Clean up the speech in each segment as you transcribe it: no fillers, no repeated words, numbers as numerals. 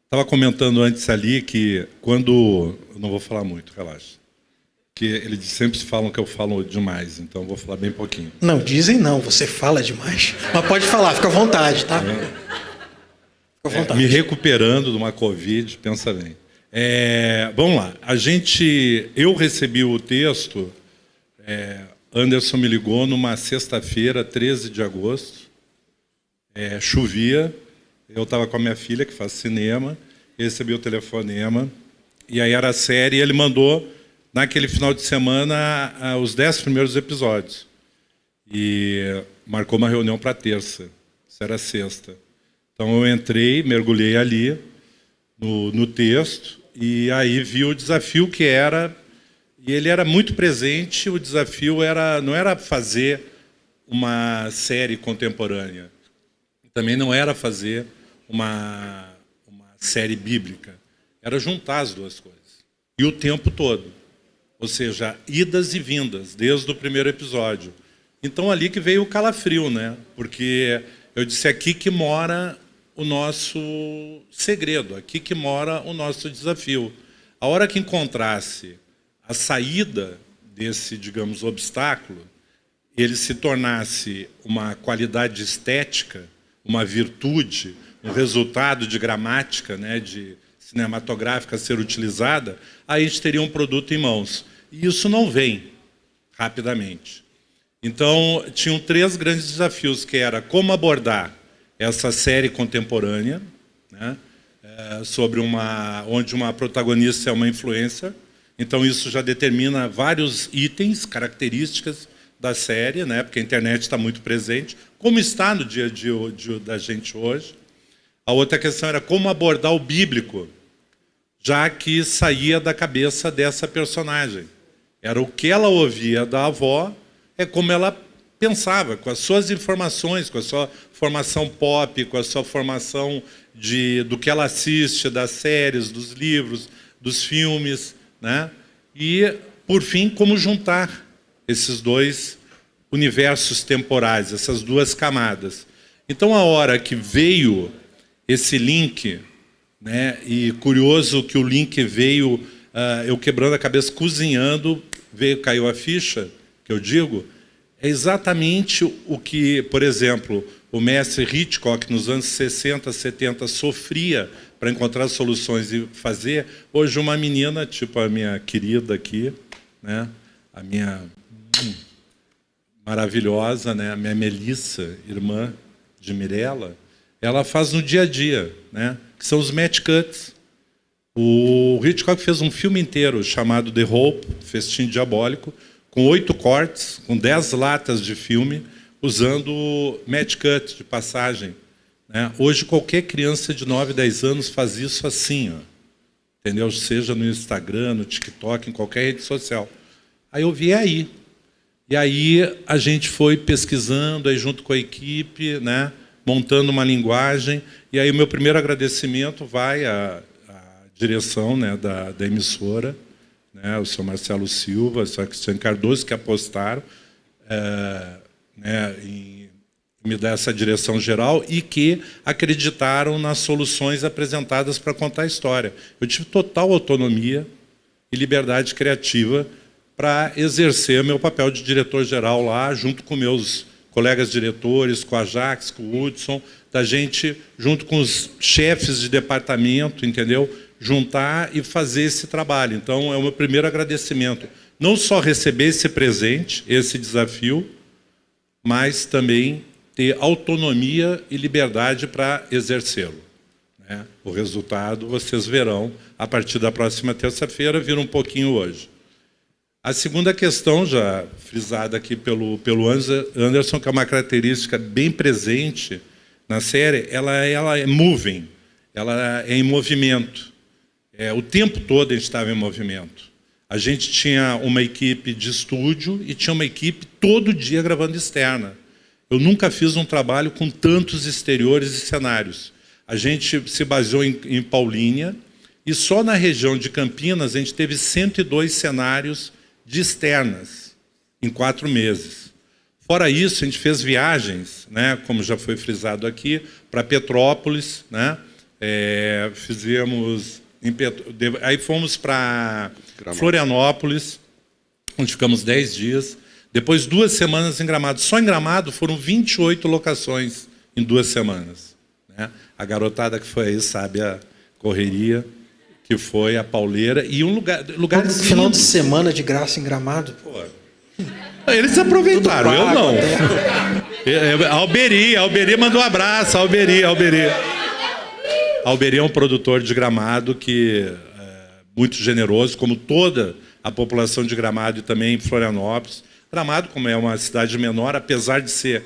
Estava comentando antes ali que quando... Eu não vou falar muito, relaxa. Que eles sempre falam que eu falo demais, então eu vou falar bem pouquinho. Não, dizem não, você fala demais. Mas pode falar, fica à vontade, tá? Fica à vontade. Me recuperando de uma Covid, pensa bem. Vamos lá. Eu recebi o texto, Anderson me ligou numa sexta-feira, 13 de agosto, chovia, eu estava com a minha filha, que faz cinema, recebi o telefonema, e aí era a série, e ele mandou, naquele final de semana, os 10 primeiros episódios. E marcou uma reunião para terça, isso era sexta. Então eu entrei, mergulhei ali, no texto, e aí vi o desafio que era, e ele era muito presente, o desafio não era fazer uma série contemporânea, também não era fazer uma série bíblica, era juntar as duas coisas. E o tempo todo, ou seja, idas e vindas, desde o primeiro episódio. Então ali que veio o calafrio, né? Porque eu disse, aqui que mora o nosso segredo, aqui que mora o nosso desafio. A hora que encontrasse a saída desse, digamos, obstáculo, ele se tornasse uma qualidade estética, uma virtude, um resultado de gramática, né, de cinematográfica a ser utilizada, aí a gente teria um produto em mãos. E isso não vem rapidamente. Então, tinham 3 grandes desafios, que era como abordar essa série contemporânea, né, onde uma protagonista é uma influencer. Então, isso já determina vários itens, características da série, né, porque a internet está muito presente, como está no dia a dia da gente hoje. A outra questão era como abordar o bíblico, já que saía da cabeça dessa personagem. Era o que ela ouvia da avó, é como ela pensava, com as suas informações, com a sua formação pop, com a sua formação do que ela assiste, das séries, dos livros, dos filmes, né? E, por fim, como juntar esses 2 universos temporais, essas 2 camadas. Então, a hora que veio esse link, né, e curioso que o link veio, eu quebrando a cabeça, cozinhando, caiu a ficha, que eu digo, é exatamente o que, por exemplo, o mestre Hitchcock, nos anos 60, 70, sofria para encontrar soluções e fazer. Hoje, uma menina, tipo a minha querida aqui, né, a minha maravilhosa, né, a minha Melissa, irmã de Mirella, ela faz no dia a dia, né, que são os match cuts. O Hitchcock fez um filme inteiro chamado The Hope, Festim Diabólico, com 8 cortes, com 10 latas de filme, usando match cut de passagem, né? Hoje, qualquer criança de 9, 10 anos faz isso assim, ó, entendeu? Seja no Instagram, no TikTok, em qualquer rede social. Aí eu vi aí. E aí a gente foi pesquisando, aí junto com a equipe, né, montando uma linguagem. E aí o meu primeiro agradecimento vai à direção, né, da emissora, né, o senhor Marcelo Silva, o senhor Cristiano Cardoso, que apostaram né, em me dar essa direção geral e que acreditaram nas soluções apresentadas para contar a história. Eu tive total autonomia e liberdade criativa para exercer meu papel de diretor-geral lá, junto com meus colegas diretores, com a Jax, com o Hudson, da gente, junto com os chefes de departamento, entendeu? Juntar e fazer esse trabalho. Então, é o meu primeiro agradecimento. Não só receber esse presente, esse desafio, mas também ter autonomia e liberdade para exercê-lo, né? O resultado vocês verão a partir da próxima terça-feira, vira um pouquinho hoje. A segunda questão, já frisada aqui pelo Anderson, que é uma característica bem presente na série, ela é moving, ela é em movimento. O tempo todo a gente estava em movimento. A gente tinha uma equipe de estúdio e tinha uma equipe todo dia gravando externa. Eu nunca fiz um trabalho com tantos exteriores e cenários. A gente se baseou em Paulínia e só na região de Campinas a gente teve 102 cenários de externas em 4 meses. Fora isso, a gente fez viagens, né, como já foi frisado aqui, para Petrópolis, né, Fizemos... Aí fomos para Florianópolis, onde ficamos 10 dias. Depois 2 semanas em Gramado. Só em Gramado foram 28 locações em 2 semanas. Né? A garotada que foi aí sabe a correria, que foi a pauleira. E um lugar final de semana de graça em Gramado. Pô, eles aproveitaram, eu não. Alberi mandou um abraço, Alberi. Alberi é um produtor de Gramado que muito generoso, como toda a população de Gramado e também em Florianópolis. Gramado, como é uma cidade menor, apesar de ser,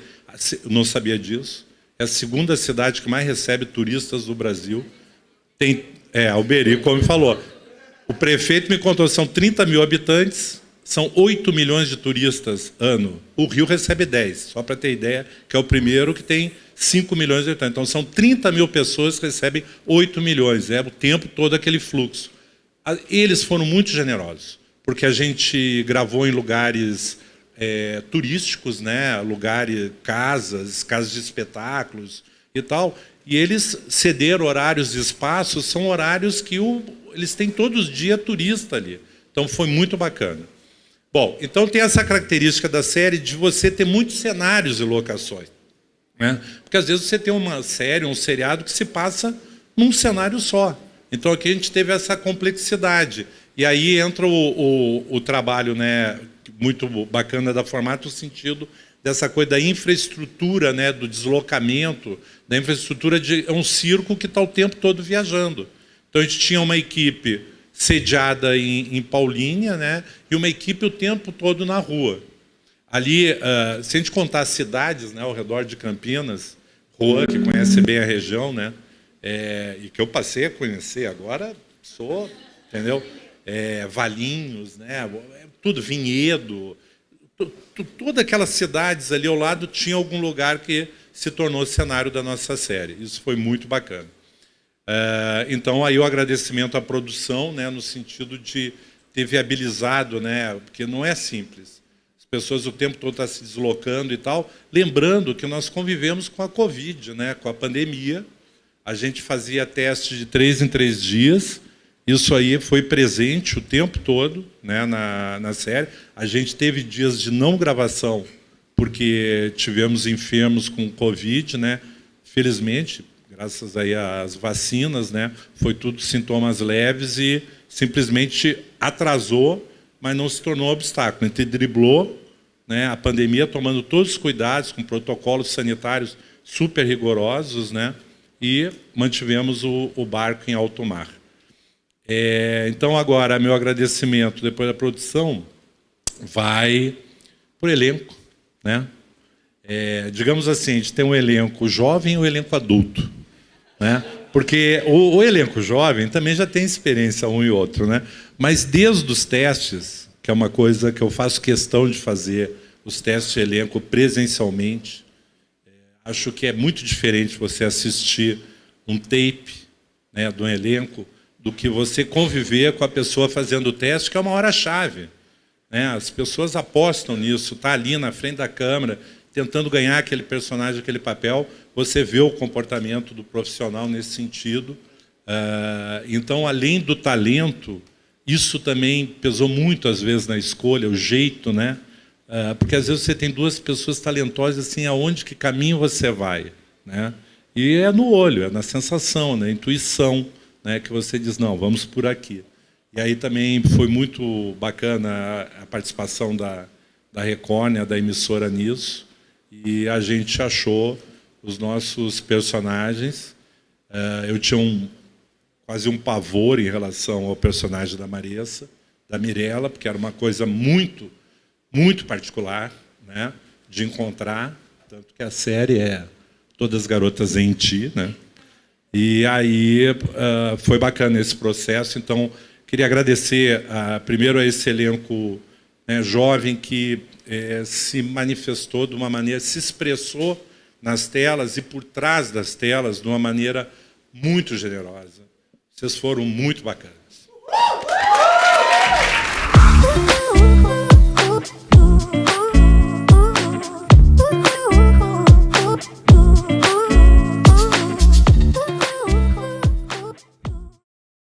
eu não sabia disso, é a 2ª cidade que mais recebe turistas do Brasil. Tem, Alberi, como falou. O prefeito me contou, são 30 mil habitantes, são 8 milhões de turistas ano. O Rio recebe 10, só para ter ideia, que é o primeiro que tem 5 milhões de habitantes. Então, são 30 mil pessoas que recebem 8 milhões. É o tempo todo aquele fluxo. Eles foram muito generosos, porque a gente gravou em lugares turísticos, né? Lugares, casas de espetáculos e tal. E eles cederam horários e espaços, são horários que eles têm todos os dias turista ali. Então, foi muito bacana. Bom, então tem essa característica da série de você ter muitos cenários e locações. Né? Porque às vezes você tem uma série, um seriado que se passa num cenário só. Então aqui a gente teve essa complexidade. E aí entra o trabalho, né, muito bacana da Formato, no sentido dessa coisa da infraestrutura, né, do deslocamento, da infraestrutura de um circo que está o tempo todo viajando. Então a gente tinha uma equipe sediada em Paulínia, né, e uma equipe o tempo todo na rua. Ali, se a gente contar as cidades, né, ao redor de Campinas, Juan, que conhece bem a região, né, e que eu passei a conhecer agora, entendeu? Valinhos, né, tudo, Vinhedo, todas aquelas cidades ali ao lado tinha algum lugar que se tornou cenário da nossa série. Isso foi muito bacana. Então, aí o agradecimento à produção, né, no sentido de ter viabilizado, né, porque não é simples. As pessoas o tempo todo estão se deslocando e tal. Lembrando que nós convivemos com a Covid, né, com a pandemia. A gente fazia teste de 3 em 3 dias. Isso aí foi presente o tempo todo, né, na série. A gente teve dias de não gravação, porque tivemos enfermos com Covid, né? Felizmente, graças aí às vacinas, né, foi tudo sintomas leves e simplesmente atrasou, mas não se tornou obstáculo. A gente driblou, né, a pandemia, tomando todos os cuidados, com protocolos sanitários super rigorosos, né, e mantivemos o barco em alto mar. Então, agora, meu agradecimento, depois da produção, vai para o elenco. Né? Digamos assim, a gente tem um elenco jovem e um elenco adulto. Né? Porque o elenco jovem também já tem experiência um e outro. Né? Mas desde os testes, que é uma coisa que eu faço questão de fazer, os testes de elenco presencialmente, acho que é muito diferente você assistir um tape, né, de um elenco, do que você conviver com a pessoa fazendo o teste, que é uma hora-chave. Né? As pessoas apostam nisso, está ali na frente da câmera, tentando ganhar aquele personagem, aquele papel, você vê o comportamento do profissional nesse sentido. Então, além do talento, isso também pesou muito, às vezes, na escolha, o jeito, né? Porque, às vezes, você tem 2 pessoas talentosas, assim, aonde, que caminho você vai? Né? E é no olho, é na sensação, na intuição, né, que você diz, não, vamos por aqui. E aí também foi muito bacana a participação da Record, da emissora nisso, e a gente achou os nossos personagens. Eu tinha quase um pavor em relação ao personagem da Maressa, da Mirella, porque era uma coisa muito, muito particular, né, de encontrar, tanto que a série é Todas as Garotas em Ti, né? E aí foi bacana esse processo. Então, queria agradecer primeiro a esse elenco, né, jovem que se manifestou de uma maneira, se expressou nas telas e por trás das telas de uma maneira muito generosa. Vocês foram muito bacanas.